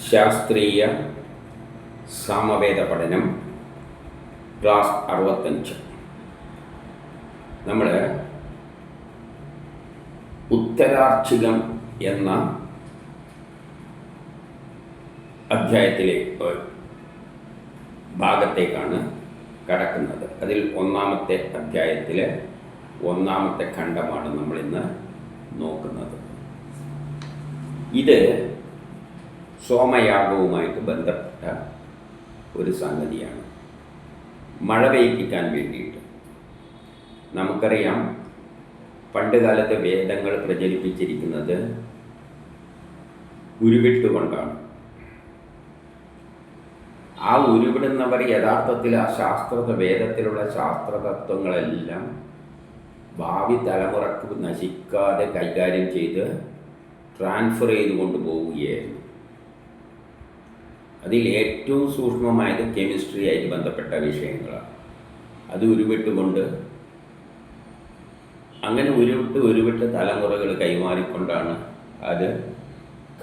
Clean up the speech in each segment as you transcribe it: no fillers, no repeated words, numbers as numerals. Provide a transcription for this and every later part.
ശാസ്ത്രീയ സാമവേദ പഠനം ക്ലാസ് 65. നമ്മൾ ഉത്തരാർച്ചികം എന്ന അധ്യായത്തിലെ ഭാഗത്തേക്കാണ് കടക്കുന്നത്. അതിൽ ഒന്നാമത്തെ അധ്യായത്തിലെ ഒന്നാമത്തെ ഖണ്ഡമാണ് നമ്മളിന്ന് നോക്കുന്നത്. ഇത് സോമയാഗവുമായിട്ട് ബന്ധപ്പെട്ട ഒരു സംഗതിയാണ്. മഴ പെയ്യിക്കാൻ വേണ്ടിയിട്ട് നമുക്കറിയാം, പണ്ട് കാലത്തെ വേദങ്ങൾ പ്രചരിപ്പിച്ചിരിക്കുന്നത് ഉരുവിട്ടുകൊണ്ടാണ്. ആ ഉരുവിടുന്നവർ യഥാർത്ഥത്തിൽ ആ വേദത്തിലുള്ള ശാസ്ത്രതത്വങ്ങളെല്ലാം ഭാവി തലമുറക്ക് നശിക്കാതെ കൈകാര്യം ചെയ്ത് ട്രാൻസ്ഫർ ചെയ്ത് കൊണ്ടുപോവുകയായിരുന്നു. അതിൽ ഏറ്റവും സൂക്ഷ്മമായത് കെമിസ്ട്രിയായിട്ട് ബന്ധപ്പെട്ട വിഷയങ്ങളാണ്. അത് ഉരുവിട്ടുകൊണ്ട് അങ്ങനെ ഉരുവിട്ട് തലമുറകൾ കൈമാറിക്കൊണ്ടാണ് അത്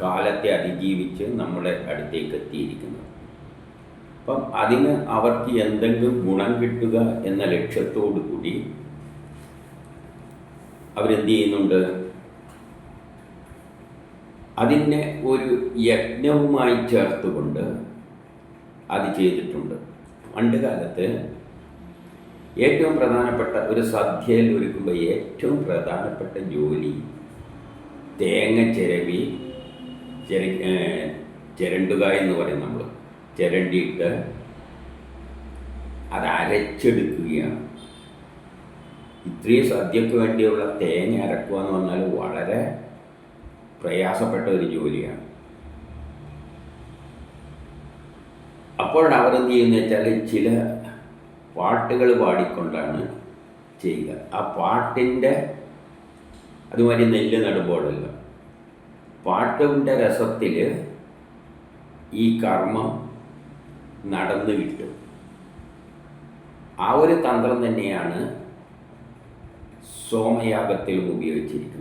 കാലത്തെ അതിജീവിച്ച് നമ്മുടെ അടുത്തേക്ക് എത്തിയിരിക്കുന്നത്. അപ്പം അതിന് അവർക്ക് എന്തെങ്കിലും ഗുണം കിട്ടുക എന്ന ലക്ഷ്യത്തോടു കൂടി അവരെന്ത് ചെയ്യുന്നുണ്ട്? അതിനെ ഒരു യജ്ഞവുമായി ചേർത്തുകൊണ്ട് അത് ചെയ്തിട്ടുണ്ട്. പണ്ട് കാലത്ത് ഏറ്റവും പ്രധാനപ്പെട്ട ഒരു സദ്യയിൽ ഒരുക്കുമ്പോൾ ഏറ്റവും പ്രധാനപ്പെട്ട ജോലി തേങ്ങ ചിരണ്ടുക എന്ന് പറയും. നമ്മൾ ചിരണ്ടിയിട്ട് അത് അരച്ചെടുക്കുകയാണ്. ഇത്രയും സദ്യക്ക് വേണ്ടിയുള്ള തേങ്ങ അരക്കുക എന്ന് പറഞ്ഞാൽ വളരെ പ്രയാസപ്പെട്ട ഒരു ജോലിയാണ്. അപ്പോൾ അവരെന്ത് ചെയ്യുന്നത് വെച്ചാൽ ചില പാട്ടുകൾ പാടിക്കൊണ്ടാണ് ചെയ്യുക. ആ പാട്ടിൻ്റെ അതുമാതിരി നെല്ല് നടുമ്പോഴല്ല, പാട്ടിൻ്റെ രസത്തിൽ ഈ കർമ്മം നടന്നു കിട്ടും. ആ ഒരു തന്ത്രം തന്നെയാണ് സോമയാഗത്തിലും ഉപയോഗിച്ചിരിക്കുന്നത്.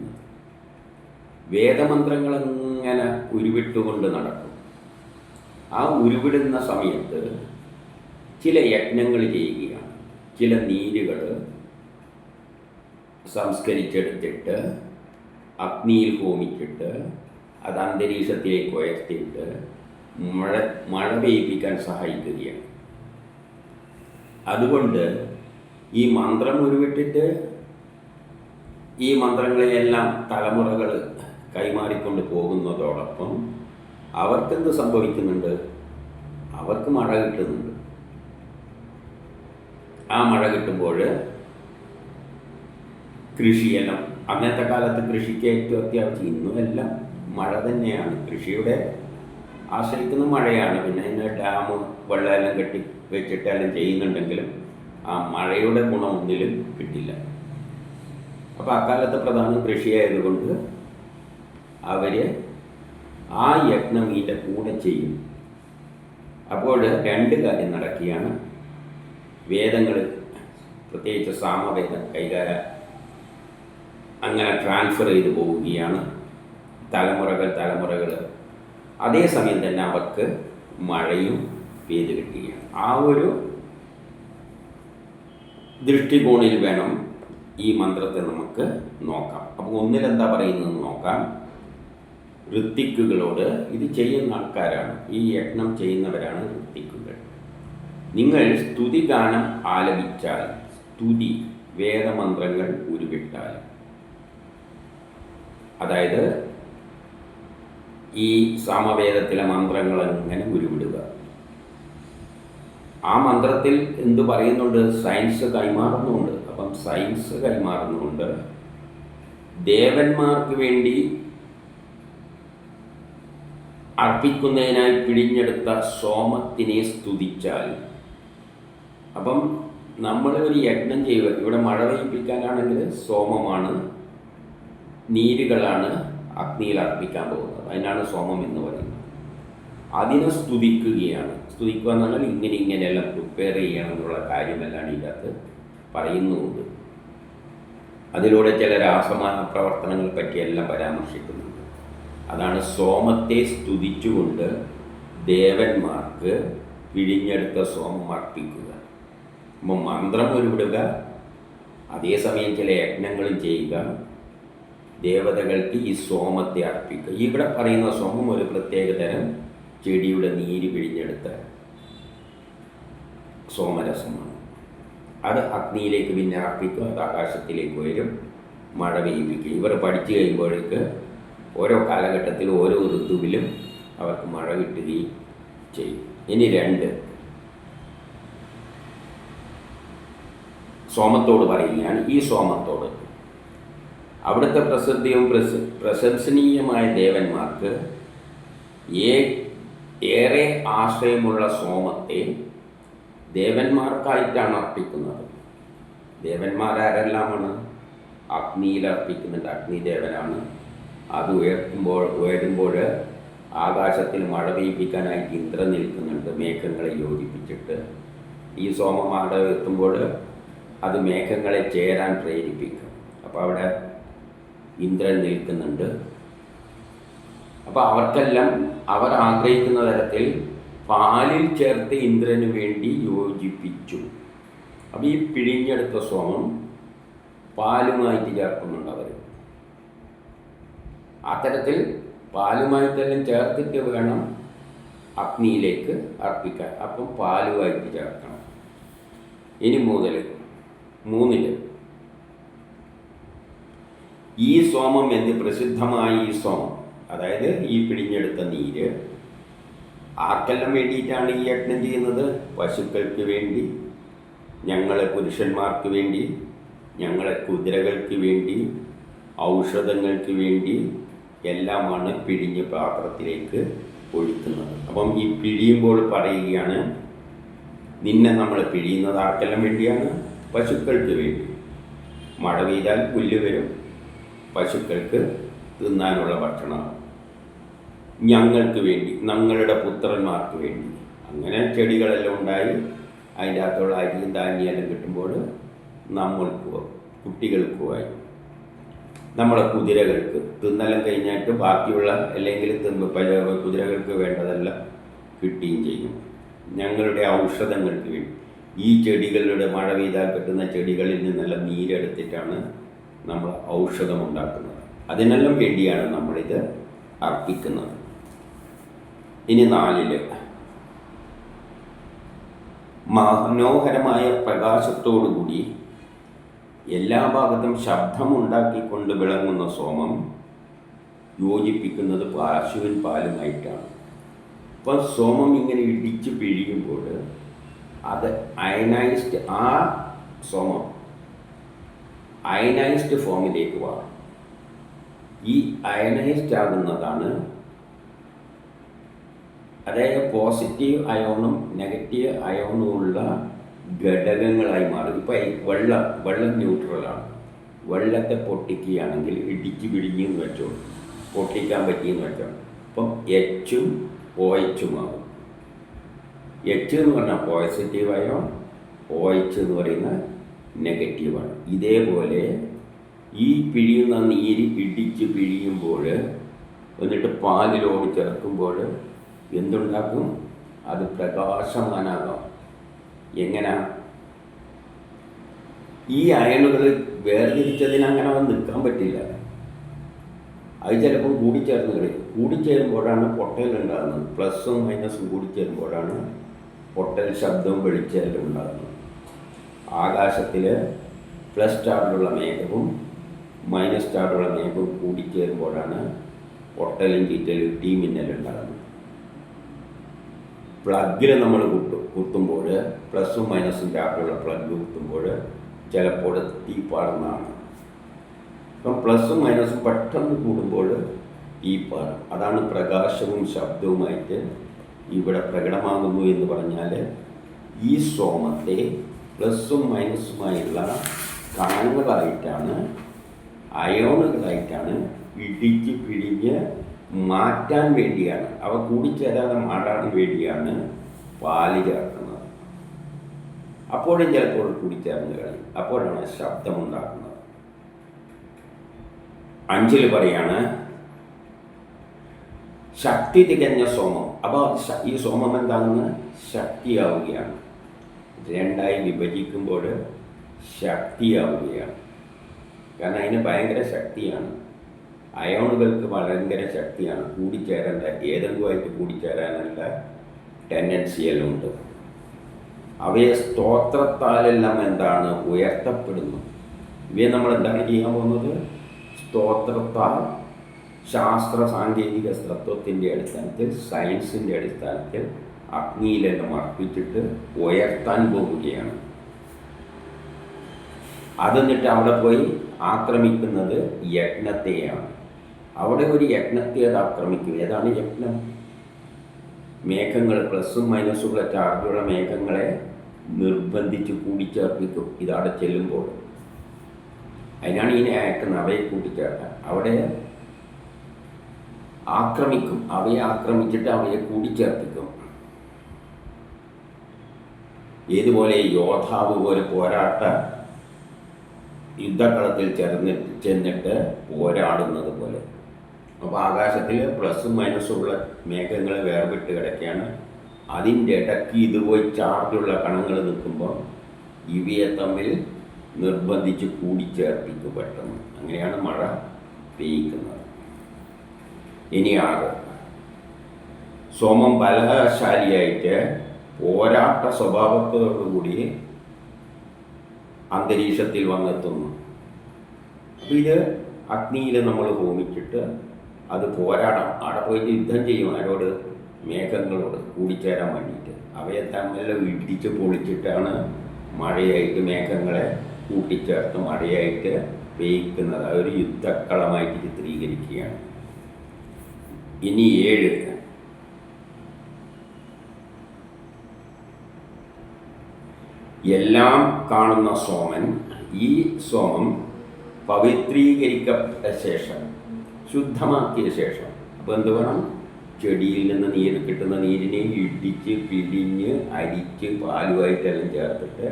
വേദമന്ത്രങ്ങളെങ്ങനെ ഉരുവിട്ടുകൊണ്ട് നടക്കും. ആ ഉരുവിടുന്ന സമയത്ത് ചില യജ്ഞങ്ങൾ ചെയ്യുകയാണ്. ചില നീരുകൾ സംസ്കരിച്ചെടുത്തിട്ട് അഗ്നിയിൽ ഹോമിച്ചിട്ട് അത് അന്തരീക്ഷത്തിലേക്ക് ഉയർത്തിയിട്ട് മഴ പെയ്യിപ്പിക്കാൻ സഹായിക്കുകയാണ്. അതുകൊണ്ട് ഈ മന്ത്രം ഉരുവിട്ടിട്ട് ഈ മന്ത്രങ്ങളെയെല്ലാം തലമുറകൾ കൈമാറിക്കൊണ്ട് പോകുന്നതോടൊപ്പം അവർക്കെന്ത് സംഭവിക്കുന്നുണ്ട്? അവർക്ക് മഴ കിട്ടുന്നുണ്ട്. ആ മഴ കിട്ടുമ്പോൾ കൃഷിയെല്ലാം, അന്നത്തെ കാലത്ത് കൃഷിക്ക് ഏറ്റവും അത്യാവശ്യം, ഇന്നും എല്ലാം മഴ തന്നെയാണ്. കൃഷിയുടെ ആശ്രയിക്കുന്ന മഴയാണ്. പിന്നെ അതിന് ഡാം വെള്ളമെല്ലാം കെട്ടി വെച്ചിട്ടെല്ലാം ചെയ്യുന്നുണ്ടെങ്കിലും ആ മഴയുടെ ഗുണം ഒന്നിലും കിട്ടില്ല. അപ്പോൾ അക്കാലത്ത് പ്രധാന കൃഷിയായതുകൊണ്ട് അവർ ആ യജ്ഞം ഇതിൻ്റെ കൂടെ ചെയ്യും. അപ്പോൾ രണ്ട് കാര്യം നടക്കുകയാണ്. വേദങ്ങൾ, പ്രത്യേകിച്ച് സാമവേദം അങ്ങനെ ട്രാൻസ്ഫർ ചെയ്ത് പോവുകയാണ് തലമുറകൾ. അതേസമയം തന്നെ അവർക്ക് മഴയും പെയ്ത് കിട്ടുകയാണ്. ആ ഒരു ദൃഷ്ടികോണിൽ വേണം ഈ മന്ത്രത്തെ നമുക്ക് നോക്കാം. അപ്പോൾ ഒന്നിലെന്താ പറയുന്നത് നോക്കാം. ഋത്തിക്കുകളോട്, ഇത് ചെയ്യുന്ന ആൾക്കാരാണ്, ഈ യജ്ഞം ചെയ്യുന്നവരാണ് ഋത്തിക്കുകൾ. നിങ്ങൾ സ്തുതിഗാനം ആലപിച്ചാൽ, സ്തുതി വേദമന്ത്രങ്ങൾ ഉരുവിട്ടാൽ, അതായത് ഈ സാമവേദത്തിലെ മന്ത്രങ്ങൾ എങ്ങനെ ഉരുവിടുക. ആ മന്ത്രത്തിൽ എന്തു പറയുന്നുണ്ട്? സയൻസ് കൈമാറുന്നുണ്ട്. അപ്പം സയൻസ് കൈമാറുന്നുണ്ട്. ദേവന്മാർക്ക് വേണ്ടി അർപ്പിക്കുന്നതിനായി പിടിഞ്ഞെടുത്ത സോമത്തിനെ സ്തുതിച്ചാൽ, അപ്പം നമ്മൾ ഒരു യജ്ഞം ചെയ്യുക. ഇവിടെ മഴ പെയ്യിപ്പിക്കാനാണെങ്കിൽ സോമമാണ്, നീരുകളാണ് അഗ്നിയിൽ അർപ്പിക്കാൻ പോകുന്നത്. അതിനാണ് സോമം എന്ന് പറയുന്നത്. അതിനെ സ്തുതിക്കുകയാണ്. സ്തുതിക്കുക എന്ന് പറഞ്ഞാൽ ഇങ്ങനെയെല്ലാം പ്രിപ്പയർ ചെയ്യണം എന്നുള്ള കാര്യമെല്ലാം ഇതിനകത്ത് പറയുന്നുമുണ്ട്. അതിലൂടെ ചില രാസമാന പ്രവർത്തനങ്ങളെ പറ്റിയെല്ലാം പരാമർശിക്കുന്നുണ്ട്. അതാണ് സോമത്തെ സ്തുതിച്ചുകൊണ്ട് ദേവന്മാർക്ക് പിഴിഞ്ഞെടുത്ത സോമം അർപ്പിക്കുക. അപ്പം മന്ത്രം ഉരുവിടുക, അതേസമയം ചില യജ്ഞങ്ങളും ചെയ്യുക, ദേവതകൾക്ക് ഈ സോമത്തെ അർപ്പിക്കുക. ഇവിടെ പറയുന്ന സോമം ഒരു പ്രത്യേകതരം ചെടിയുടെ നീര് പിഴിഞ്ഞെടുത്ത സോമരസമാണ്. അത് അഗ്നിയിലേക്ക് പിന്നെ അർപ്പിക്കുക, അത് ആകാശത്തിലേക്ക് വരും, മഴ പെയ്യിപ്പിക്കുക. ഇവർ പഠിച്ചു കഴിയുമ്പോഴേക്ക് ഓരോ കാലഘട്ടത്തിൽ ഓരോ ഋതുവിലും അവർക്ക് മഴ കിട്ടുകയും ചെയ്യും. ഇനി 2, സോമത്തോട് പറയുകയാണ്. ഈ സോമത്തോട് അവിടുത്തെ പ്രസിദ്ധിയും പ്രശംസനീയമായ ദേവന്മാർക്ക് ഏറെ ആശ്രയമുള്ള സോമത്തെ ദേവന്മാർക്കായിട്ടാണ് അർപ്പിക്കുന്നത്. ദേവന്മാരാരെല്ലാമാണ്? അഗ്നിയിൽ അർപ്പിക്കുന്നുണ്ട്, അഗ്നിദേവനാണ്. അത് ഉയരുമ്പോൾ ആകാശത്തിൽ മഴ പെയ്യിപ്പിക്കാനായിട്ട് ഇന്ദ്രൻ നിൽക്കുന്നുണ്ട്, മേഘങ്ങളെ യോജിപ്പിച്ചിട്ട്. ഈ സോമം അവിടെ എത്തുമ്പോൾ അത് മേഘങ്ങളെ ചേരാൻ പ്രേരിപ്പിക്കും. അപ്പോൾ അവിടെ ഇന്ദ്രൻ നിൽക്കുന്നുണ്ട്. അപ്പോൾ അവർക്കെല്ലാം അവർ ആഗ്രഹിക്കുന്ന തരത്തിൽ പാലിൽ ചേർത്ത് ഇന്ദ്രന് വേണ്ടി യോജിപ്പിച്ചു. അപ്പോൾ ഈ പിഴിഞ്ഞെടുത്ത സോമം പാലുമായിട്ട് ചേർക്കുന്നുണ്ട് അവർ. അത്തരത്തിൽ പാലുമായിട്ടെല്ലാം ചേർത്തിട്ട് വേണം അഗ്നിയിലേക്ക് അർപ്പിക്കാൻ. അപ്പം പാലുമായിട്ട് ചേർക്കണം. ഇനി 3 ഈ സോമം എന്ന് പ്രസിദ്ധമായ ഈ സോമം, അതായത് ഈ പിഴിഞ്ഞെടുത്ത നീര് ആർക്കെല്ലാം വേണ്ടിയിട്ടാണ് ഈ യജ്ഞം ചെയ്യുന്നത്? പശുക്കൾക്ക് വേണ്ടി, ഞങ്ങളെ പുരുഷന്മാർക്ക് വേണ്ടി, ഞങ്ങളെ കുതിരകൾക്ക് വേണ്ടി, ഔഷധങ്ങൾക്ക് വേണ്ടി എല്ലാമാണ് പിഴിഞ്ഞ് പാത്രത്തിലേക്ക് ഒഴിക്കുന്നത്. അപ്പം ഈ പിഴിയുമ്പോൾ പറയുകയാണ്, നിന്നെ നമ്മൾ പിഴിയുന്നത് ആർക്കെല്ലാം വേണ്ടിയാണ്? പശുക്കൾക്ക് വേണ്ടി. മഴ പെയ്താൽ പുല്ല് വരും, പശുക്കൾക്ക് തിന്നാനുള്ള ഭക്ഷണം. ഞങ്ങൾക്ക് വേണ്ടി, ഞങ്ങളുടെ പുത്രന്മാർക്ക് വേണ്ടി. അങ്ങനെ ചെടികളെല്ലാം ഉണ്ടായി അതിൻ്റെ അകത്തുള്ള അരിയും ധാന്യമെല്ലാം കിട്ടുമ്പോൾ നമ്മൾക്ക് കുട്ടികൾക്കുമായി, നമ്മളെ കുതിരകൾക്ക് തിന്നെല്ലാം കഴിഞ്ഞിട്ട് ബാക്കിയുള്ള അല്ലെങ്കിൽ കുതിരകൾക്ക് വേണ്ടതെല്ലാം കിട്ടുകയും ചെയ്യും. ഞങ്ങളുടെ ഔഷധങ്ങൾക്ക് വേണ്ടി, ഈ ചെടികളുടെ മഴ പെയ്താൽ കിട്ടുന്ന ചെടികളിൽ നിന്നെല്ലാം നീരെടുത്തിട്ടാണ് നമ്മൾ ഔഷധം ഉണ്ടാക്കുന്നത്. അതിനെല്ലാം വേണ്ടിയാണ് നമ്മളിത് അർപ്പിക്കുന്നത്. ഇനി 4 മനോഹരമായ പ്രകാശത്തോടുകൂടി എല്ലാ ഭാഗത്തും ശബ്ദമുണ്ടാക്കിക്കൊണ്ട് വിളങ്ങുന്ന സോമം യോജിപ്പിക്കുന്നത് പശുവിൻ പാലുമായിട്ടാണ്. അപ്പോൾ സോമം ഇങ്ങനെ ഇടിച്ച് പിഴിയുമ്പോൾ അത് അയനൈസ്ഡ്, ആ സോമം അയനൈസ്ഡ് ഫോമിലേക്ക് മാറും. ഈ അയനൈസ്ഡ് ആകുന്നതാണ്, അതായത് പോസിറ്റീവ് അയോണും നെഗറ്റീവ് അയോണും ഉള്ള ഘടകങ്ങളായി മാറും. ഇപ്പോൾ വെള്ളം ന്യൂട്രലാണ്. വെള്ളത്തെ പൊട്ടിക്കുകയാണെങ്കിൽ ഇടിച്ച് പിടിഞ്ഞെന്ന് വെച്ചോ, പൊട്ടിക്കാൻ പറ്റിയെന്ന് വെച്ചോ, അപ്പം എച്ചും OH ആകും. എച്ച് എന്ന് പറഞ്ഞാൽ പോസിറ്റീവ് അയോൺ, OH എന്ന് പറയുന്ന നെഗറ്റീവാണ്. ഇതേപോലെ ഈ പിഴിയുന്ന നീര് ഇടിച്ച് പിഴിയുമ്പോൾ എന്നിട്ട് പാലിലോട് ചേർക്കുമ്പോൾ എന്തുണ്ടാക്കും? അത് പ്രകാശമാനാകാം. എങ്ങനെ? ഈ അയണുകൾ വേർതിരിച്ചതിന് അങ്ങനെ നിൽക്കാൻ പറ്റില്ല. അത് ചിലപ്പോൾ കൂടിച്ചേരുമ്പോഴാണ് പൊട്ടൽ ഉണ്ടാകുന്നത്. പ്ലസും മൈനസും കൂടിച്ചേരുമ്പോഴാണ് പൊട്ടൽ, ശബ്ദവും വെളിച്ചെല്ലാം ഉണ്ടാകുന്നത്. ആകാശത്തിൽ പ്ലസ് ചാർജുള്ള മേഘവും മൈനസ് ചാർജുള്ള മേഘവും കൂടിച്ചേരുമ്പോഴാണ് പൊട്ടലും ചീറ്റലും ഇടിമിന്നലും ഉണ്ടാകുന്നത്. പ്ലഗിൽ നമ്മൾ കുത്തുമ്പോൾ, പ്ലസും മൈനസും ചാർജുള്ള പ്ലഗ് കുത്തുമ്പോൾ ചിലപ്പോൾ തീപ്പാടുന്നതാണ്. അപ്പം പ്ലസും മൈനസും പെട്ടെന്ന് കൂടുമ്പോൾ തീപ്പാടും. അതാണ് പ്രകാശവും ശബ്ദവുമായിട്ട് ഇവിടെ പ്രകടമാകുന്നു എന്ന് പറഞ്ഞാൽ, ഈ സോമത്തെ പ്ലസും മൈനസുമായുള്ള കണങ്ങളായിട്ടാണ്, അയോണുകളായിട്ടാണ് ഇടിച്ച് പിഴിഞ്ഞ് മാറ്റാൻ വേണ്ടിയാണ്, അവ കൂടിച്ചേരാതെ മാറ്റാൻ വേണ്ടിയാണ് പാല് ചേർക്കുന്നത്. അപ്പോഴും ചിലപ്പോൾ കൂടിച്ചേർന്ന് കളയും. അപ്പോഴാണ് ശബ്ദമുണ്ടാക്കുന്നത്. 5 പറയാണ്, ശക്തി തികഞ്ഞ സോമം. അപ്പോൾ ഈ സോമം എന്താണെന്ന് ശക്തിയാവുകയാണ്. രണ്ടായി വിഭജിക്കുമ്പോൾ ശക്തിയാവുകയാണ്. കാരണം അതിന് ഭയങ്കര ശക്തിയാണ്. അയോണുകൾക്ക് ഭയങ്കര ശക്തിയാണ്. കൂടിച്ചേരേണ്ട ഏതെങ്കിലുമായിട്ട് കൂടിച്ചേരാനുള്ള ടെൻഡൻസിയെല്ലാം ഉണ്ട്. അവയെ സ്തോത്രത്താലെല്ലാം എന്താണ് ഉയർത്തപ്പെടുന്നു. ഇവയെ നമ്മൾ എന്താണ് ചെയ്യാൻ പോകുന്നത്? സ്തോത്രത്താൽ, ശാസ്ത്ര സാങ്കേതിക തത്വത്തിൻ്റെ അടിസ്ഥാനത്തിൽ, സയൻസിൻ്റെ അടിസ്ഥാനത്തിൽ അഗ്നിയിലെല്ലാം അർപ്പിച്ചിട്ട് ഉയർത്താൻ പോവുകയാണ്. അതെന്നിട്ട് അവിടെ പോയി ആക്രമിക്കുന്നത് യജ്ഞത്തെയാണ്. അവിടെ ഒരു യജ്ഞത്തെ അത് ആക്രമിക്കും. ഏതാണ് യജ്ഞം? മേഘങ്ങൾ, പ്ലസും മൈനസുള്ള ചാർജുള്ള മേഘങ്ങളെ നിർബന്ധിച്ച് കൂടിച്ചേർപ്പിക്കും. ഇതവിടെ ചെല്ലുമ്പോൾ അതിനാണ് ഇതിനെ അയക്കുന്നത്. അവയെ കൂട്ടിച്ചേർക്കാൻ അവിടെ ആക്രമിക്കും. അവയെ ആക്രമിച്ചിട്ട് അവയെ കൂടിച്ചേർപ്പിക്കും. ഏതുപോലെ യോദ്ധാവ് പോലെ പോരാട്ട യുദ്ധക്കളത്തിൽ ചെന്നിട്ട് പോരാടുന്നത് പോലെ. അപ്പോൾ ആകാശത്തിൽ പ്ലസും മൈനസും ഉള്ള മേഘങ്ങൾ വേർപെട്ട് കിടക്കുകയാണ്. അതിൻ്റെ ഇടയ്ക്ക് ഇതുപോയി ചാർജുള്ള കണങ്ങൾ നിൽക്കുമ്പോൾ ഇവയെ തമ്മിൽ നിർബന്ധിച്ച് കൂടിച്ചേർപ്പിക്കും പെട്ടെന്ന്. അങ്ങനെയാണ് മഴ പെയ്യിക്കുന്നത്. ഇനി 6, സോമം ബലശാലിയായിട്ട് പോരാട്ട സ്വഭാവത്തോടുകൂടി അന്തരീക്ഷത്തിൽ വന്നെത്തുന്നു. അപ്പോൾ ഇത് അഗ്നിയിൽ നമ്മൾ ഹോമിച്ചിട്ട് അത് പോരാടാം. അവിടെ പോയിട്ട് യുദ്ധം ചെയ്യും. ആരോട്? മേഘങ്ങളോട് കൂടിച്ചേരാൻ വേണ്ടിയിട്ട്. അവയെ തമ്മിൽ ഇടിച്ച് പൊളിച്ചിട്ടാണ് മഴയായിട്ട് മേഘങ്ങളെ കൂട്ടിച്ചേർത്ത് മഴയായിട്ട് പെയ്ക്കുന്നത്. അതൊരു യുദ്ധക്കളമായിട്ട് ചിത്രീകരിക്കുകയാണ്. ഇനി 7, എല്ലാം കാണുന്ന സോമൻ. ഈ സോമം പവിത്രീകരിക്കപ്പെട്ട ശേഷം, ശുദ്ധമാക്കിയ ശേഷം, അപ്പോൾ എന്ത് വേണം? ചെടിയിൽ നിന്ന് നീര് കിട്ടുന്ന നീരിനെ ഇടിച്ച് പിഴിഞ്ഞ് അരിച്ച് പാലുമായിട്ടെല്ലാം ചേർത്തിട്ട്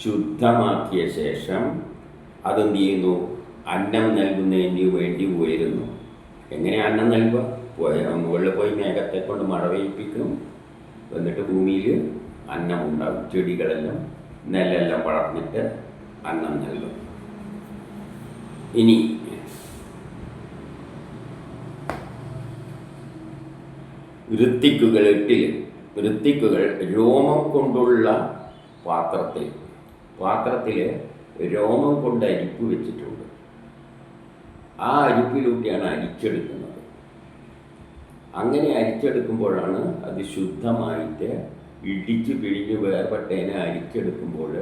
ശുദ്ധമാക്കിയ ശേഷം അതെന്ത് ചെയ്യുന്നു? അന്നം നൽകുന്നതിന് വേണ്ടി ഉയരുന്നു. എങ്ങനെ അന്നം നൽകുക? മുകളിൽ പോയി മേഘത്തെ കൊണ്ട് മഴ പെയ്യിപ്പിക്കും. എന്നിട്ട് ഭൂമിയിൽ അന്നം ഉണ്ടാകും. ചെടികളെല്ലാം നെല്ലെല്ലാം വളർന്നിട്ട് അന്നം നൽകും. ഇനി ഋത്തിക്കുകൾ 8. ഋത്തിക്കുകൾ രോമം കൊണ്ടുള്ള പാത്രത്തിൽ രോമം കൊണ്ട് അരിപ്പ് വെച്ചിട്ടുണ്ട്. ആ അരിപ്പിലൂടെയാണ് അരിച്ചെടുക്കുന്നത്. അങ്ങനെ അരിച്ചെടുക്കുമ്പോഴാണ് അത് ശുദ്ധമായിട്ട് ഇടിച്ച് പിഴിഞ്ഞ് വേർപെട്ടതിനെ അരിച്ചെടുക്കുമ്പോൾ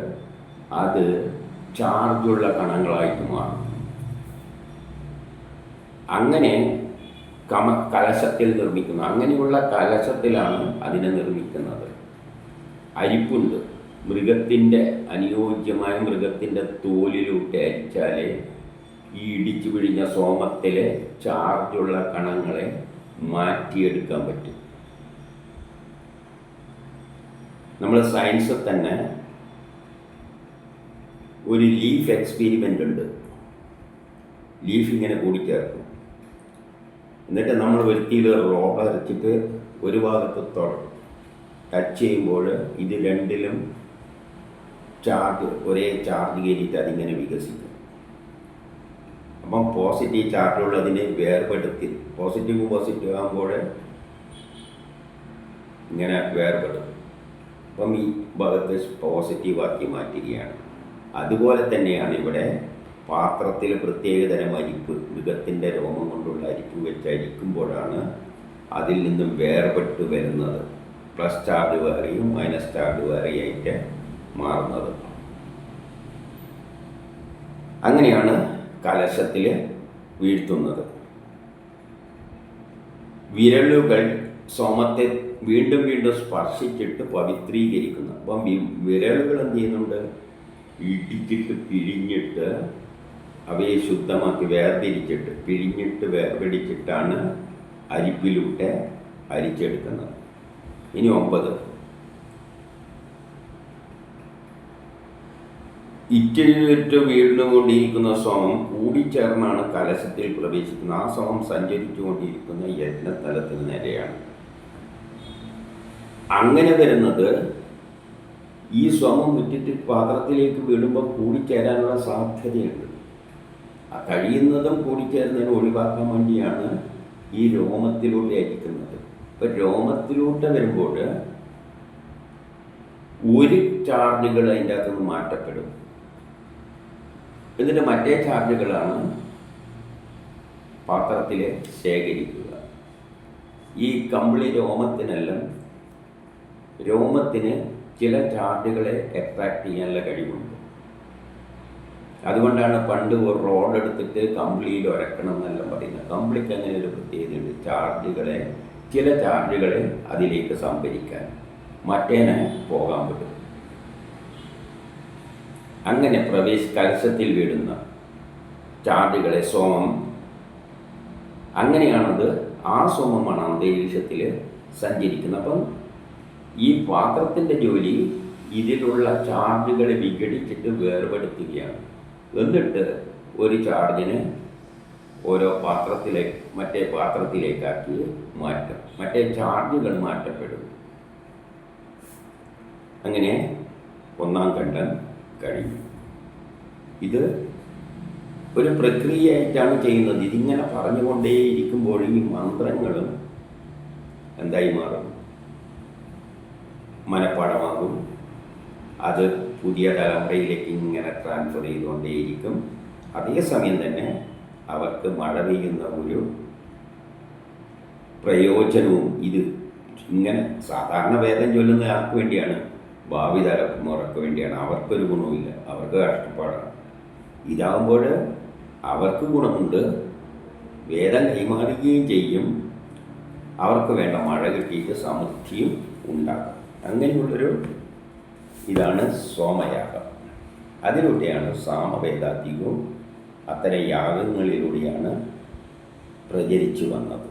അത് ചാർജുള്ള കണങ്ങളായിട്ട് മാറും. അങ്ങനെ കലശത്തിൽ നിർമ്മിക്കുന്നു. അങ്ങനെയുള്ള കലശത്തിലാണ് അതിനെ നിർമ്മിക്കുന്നത്. അരിപ്പുണ്ട്. മൃഗത്തിൻ്റെ അനുയോജ്യമായ മൃഗത്തിൻ്റെ തോലിലൂടെ അരിച്ചാലേ ഈ ഇടിച്ചു പിഴിഞ്ഞ സോമത്തിലെ ചാർജുള്ള കണങ്ങളെ മാറ്റിയെടുക്കാൻ പറ്റും. നമ്മൾ സയൻസിൽ തന്നെ ഒരു ലീഫ് എക്സ്പെരിമെൻ്റ് ഉണ്ട്. ലീഫ് ഇങ്ങനെ കൂടിച്ചേർക്കും. എന്നിട്ട് നമ്മൾ വൃത്തിയിൽ റോളർ വെച്ചിട്ട് ഒരു ഭാഗത്ത് ടച്ച് ചെയ്യുമ്പോൾ ഇത് രണ്ടിലും ഒരേ ചാർജ് കയറിയിട്ട് അതിങ്ങനെ വികസിക്കും. അപ്പം പോസിറ്റീവ് ചാർജുള്ളതിനെ വേർപെടുത്തി പോസിറ്റീവ് ആകുമ്പോൾ ഇങ്ങനെ വേർപെടും. അപ്പം ഈ ഭാഗത്ത് പോസിറ്റീവാക്കി മാറ്റുകയാണ്. അതുപോലെ തന്നെയാണ് ഇവിടെ പാത്രത്തിൽ പ്രത്യേകതരം അരിപ്പ്, മൃഗത്തിൻ്റെ രോമം കൊണ്ടുള്ള അരിപ്പ് വെച്ച് അരിക്കുമ്പോഴാണ് അതിൽ നിന്നും വേർപെട്ട് വരുന്നത്. പ്ലസ് ചാർജ് വേറെയും മൈനസ് ചാർജ് വേറെയായിട്ട് മാറുന്നത്. അങ്ങനെയാണ് കലശത്തിൽ വീഴ്ത്തുന്നത്. വിരലുകൾ സോമത്തെ വീണ്ടും വീണ്ടും സ്പർശിച്ചിട്ട് പവിത്രീകരിക്കുന്നു. അപ്പം വിരലുകൾ എന്ത് ചെയ്യുന്നുണ്ട്? ഇടിച്ചിട്ട് പിഴിഞ്ഞിട്ട് അവയെ ശുദ്ധമാക്കി വേർതിരിച്ചിട്ട് പിഴിഞ്ഞിട്ട് വേർപിടിച്ചിട്ടാണ് അരിപ്പിലൂടെ അരിച്ചെടുക്കുന്നത്. ഇനി 9, ഇറ്റിറ്റ് വീണ്ടുകൊണ്ടിരിക്കുന്ന സോമം കൂടിച്ചേർന്നാണ് കലശത്തിൽ പ്രവേശിക്കുന്നത്. ആ സോമം സഞ്ചരിച്ചുകൊണ്ടിരിക്കുന്ന യജ്ഞതലത്തിന് നേരെയാണ്. അങ്ങനെ വരുന്നത് ഈ സോമം വിറ്റിട്ട് പാത്രത്തിലേക്ക് വീടുമ്പോൾ കൂടിച്ചേരാനുള്ള സാധ്യതയുണ്ട്. കഴിയുന്നതും കൂടിച്ചേരുന്നതിന് ഒഴിവാക്കാൻ വേണ്ടിയാണ് ഈ രോമത്തിലൂടെ അരിക്കുന്നത്. ഇപ്പം രോമത്തിലൂടെ വരുമ്പോൾ ഒരു ചാർജുകൾ അതിൻ്റെ അകത്തുനിന്ന് മാറ്റപ്പെടും. എന്നിട്ട് മറ്റേ ചാർജുകളാണ് പാത്രത്തിൽ ശേഖരിക്കുക. ഈ കമ്പിളി രോമത്തിന് ചില ചാർജുകളെ എക്സ്ട്രാക്ട് ചെയ്യാനുള്ള കഴിവുണ്ട്. അതുകൊണ്ടാണ് പണ്ട് ഒരു റോഡ് എടുത്തിട്ട് കമ്പിളിയിൽ ഉരക്കണം എന്നെല്ലാം പറയുന്നത്. കമ്പിളിക്ക് അങ്ങനെ ഒരു പ്രത്യേകതയുണ്ട്. ചില ചാർജുകളെ അതിലേക്ക് സംഭരിക്കാൻ, മറ്റേനെ പോകാൻ പറ്റും. അങ്ങനെ കലശത്തിൽ വീടുന്ന ചാർജുകളെ സോമം, അങ്ങനെയാണത്. ആ സോമമാണ് അന്തരീക്ഷത്തിൽ സഞ്ചരിക്കുന്നത്. അപ്പം ഈ പാത്രത്തിൻ്റെ ജോലി ഇതിലുള്ള ചാർജുകളെ വിഘടിച്ചിട്ട് വേർപെടുത്തുകയാണ്. എന്നിട്ട് ഒരു ചാർജിനെ മറ്റേ പാത്രത്തിലേക്കാക്കി മാറ്റും. മറ്റേ ചാർജുകൾ മാറ്റപ്പെടും. അങ്ങനെ ഒന്നാം ഖണ്ഡം കഴിഞ്ഞു. ഇത് ഒരു പ്രക്രിയയായിട്ടാണ് ചെയ്യുന്നത്. ഇതിങ്ങനെ പറഞ്ഞുകൊണ്ടേയിരിക്കുമ്പോൾ ഈ മന്ത്രങ്ങളും എന്തായി മാറും? മനപ്പാടമാകും. അത് പുതിയ തലമുറയിലേക്ക് ഇങ്ങനെ ട്രാൻസ്ഫർ ചെയ്തുകൊണ്ടേയിരിക്കും. അതേസമയം തന്നെ അവർക്ക് മഴ പെയ്യുന്ന ഒരു പ്രയോജനവും ഇത് ഇങ്ങനെ സാധാരണ വേദം ചൊല്ലുന്ന ആർക്ക് വേണ്ടിയാണ്? ഭാവി തലമുറക്ക് വേണ്ടിയാണ്. അവർക്കൊരു ഗുണവുമില്ല, അവർക്ക് കഷ്ടപ്പാടാണ്. ഇതാകുമ്പോൾ അവർക്ക് ഗുണമുണ്ട്, വേദം കൈമാറുകയും ചെയ്യും, അവർക്ക് വേണ്ട മഴ കിട്ടിയിട്ട് സമൃദ്ധിയും ഉണ്ടാകും. അങ്ങനെയുള്ളൊരു ഇതാണ് സോമയാഗം. അതിലൂടെയാണ് സാമവേദാധികവും അത്തരം യാഗങ്ങളിലൂടെയാണ് പ്രചരിച്ചു വന്നത്.